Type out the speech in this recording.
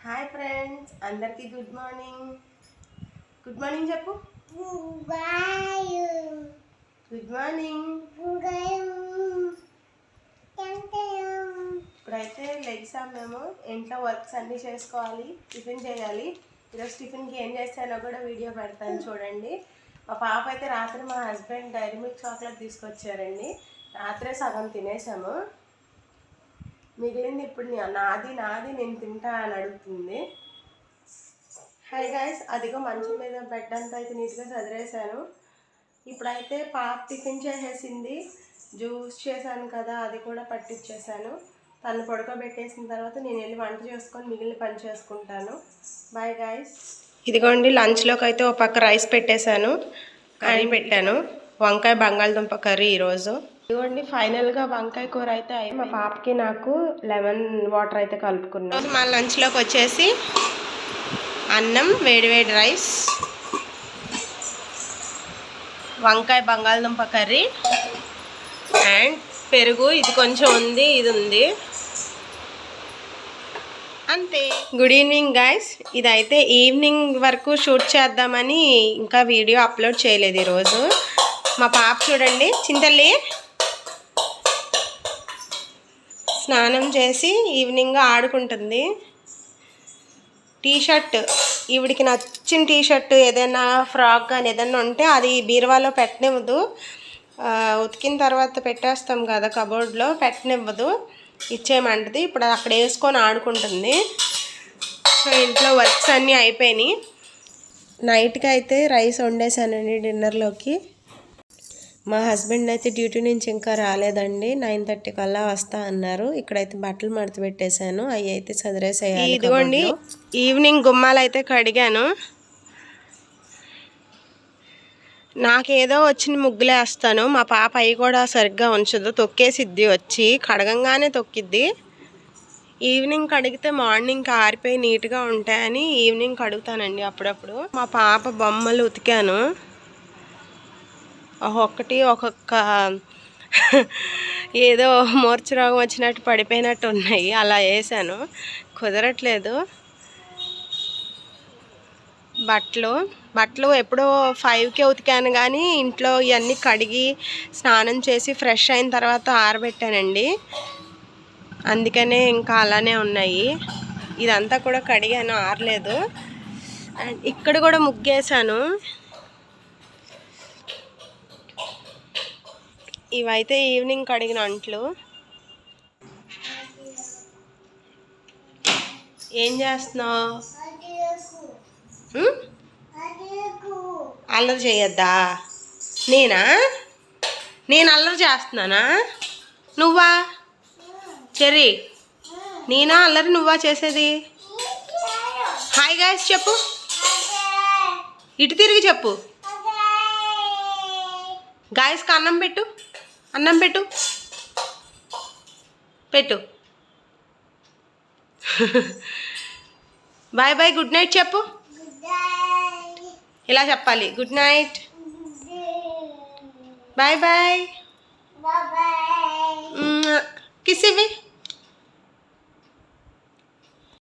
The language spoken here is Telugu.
హాయ్ ఫ్రెండ్స్, అందరికీ గుడ్ మార్నింగ్. గుడ్ మార్నింగ్ చెప్పు. Good morning. ఇప్పుడైతే లెగ్సాం మేము ఇంట్లో వర్క్స్ అన్నీ చేసుకోవాలి, టిఫిన్ చేయాలి. ఈరోజు టిఫిన్కి ఏం చేస్తానో కూడా వీడియో పెడతాను చూడండి. మా పాప అయితే రాత్రి మా హస్బెండ్ డైరీ మిల్క్ చాక్లెట్ తీసుకొచ్చారండి. రాత్రే సగం తినేసాము, మిగిలింది ఇప్పుడు నాది నేను తింటా అని అడుగుతుంది. హై గైస్, అదిగో మంచం మీద బెడ్ అంతా అయితే నీట్గా చదివేశాను. ఇప్పుడైతే పాప టిఫిన్ చేసేసింది, జ్యూస్ చేశాను కదా అది కూడా పట్టించేసాను. తను పడుకోబెట్టేసిన తర్వాత నేను వెళ్ళి వంట చేసుకొని మిగిలిన పని చేసుకుంటాను. Bye guys. ఇదిగోండి లంచ్లోకి అయితే ఒక పక్క రైస్ పెట్టేశాను, కర్రీ పెట్టాను, వంకాయ బంగాళదుంప కర్రీ ఈరోజు. ఇదిగోండి ఫైనల్గా వంకాయ కూర అయితే మా పాపకి నాకు లెమన్ వాటర్ అయితే కలుపుకున్నాం. మా లంచ్లోకి వచ్చేసి అన్నం, వేడివేడి రైస్, వంకాయ బంగాళదుంప కర్రీ అండ్ పెరుగు. ఇది కొంచెం ఉంది, ఇది ఉంది, అంతే. Good evening guys. ఇదైతే ఈవినింగ్ వరకు షూట్ చేద్దామని ఇంకా వీడియో అప్లోడ్ చేయలేదు ఈరోజు. మా పాప చూడండి, చింతల్లి స్నానం చేసి ఈవినింగ్ ఆడుకుంటుంది. టీషర్ట్, ఈవిడికి నచ్చిన టీషర్ట్ ఏదైనా ఫ్రాక్ కానీ ఏదైనా ఉంటే అది బీరువాలో పెట్టనివ్వదు. ఉతికిన తర్వాత పెట్టేస్తాం కదా కబోర్డ్లో, పెట్టనివ్వదు, ఇచ్చేయమంటది. ఇప్పుడు అక్కడ వేసుకొని ఆడుకుంటుంది. సో ఇంట్లో వర్క్స్ అన్నీ అయిపోయినాయి. నైట్కి అయితే రైస్ వండేసానండి డిన్నర్లోకి. మా హస్బెండ్ అయితే డ్యూటీ నుంచి ఇంకా రాలేదండి, 9:30 కల్లా వస్తా అన్నారు. ఇక్కడైతే బట్టలు మడత పెట్టేశాను, అవి అయితే చదిరేసేయాలి. ఇదిగోండి ఈవినింగ్ గుమ్మాలు అయితే కడిగాను. నాకేదో వచ్చిన ముగ్గులేస్తాను, మా పాప అవి కూడా సరిగ్గా ఉంచదు, తొక్కేసిద్ది, వచ్చి కడగంగానే తొక్కిద్ది. ఈవినింగ్ కడిగితే మార్నింగ్కి ఆరిపోయి నీట్గా ఉంటాయని ఈవినింగ్ కడుగుతానండి అప్పుడప్పుడు. మా పాప బొమ్మలు ఉతికాను, ఒక్కొక్కటి ఒక్కొక్క ఏదో మూర్ఛరోగం వచ్చినట్టు పడిపోయినట్టు ఉన్నాయి, అలా వేసాను, కుదరట్లేదు. బట్టలు ఎప్పుడో 5కే ఉతికాను, కానీ ఇంట్లో ఇవన్నీ కడిగి స్నానం చేసి ఫ్రెష్ అయిన తర్వాత ఆరబెట్టానండి, అందుకనే ఇంకా అలానే ఉన్నాయి. ఇదంతా కూడా కడిగాను, ఆరలేదు. అండ్ ఇక్కడ కూడా ముగ్గేసాను. ఇవైతే ఈవినింగ్ కడిగిన అంట్లు. ఏం చేస్తున్నావు? అల్లరి చేయొద్దా? నేను అల్లరి చేస్తున్నానా? నువ్వా చెర్రీ? నేనా అల్లరి, నువ్వా చేసేది? హాయ్ గాయ్స్ చెప్పు, ఇటు తిరిగి చెప్పు. గాయస్కి అన్నం పెట్టు, అన్నం పెట్టు, పెట్టు. బాయ్ బాయ్, గుడ్ నైట్ చెప్పు. ఇలా చెప్పాలి, good night, bye bye, kiss ఇవ్వి.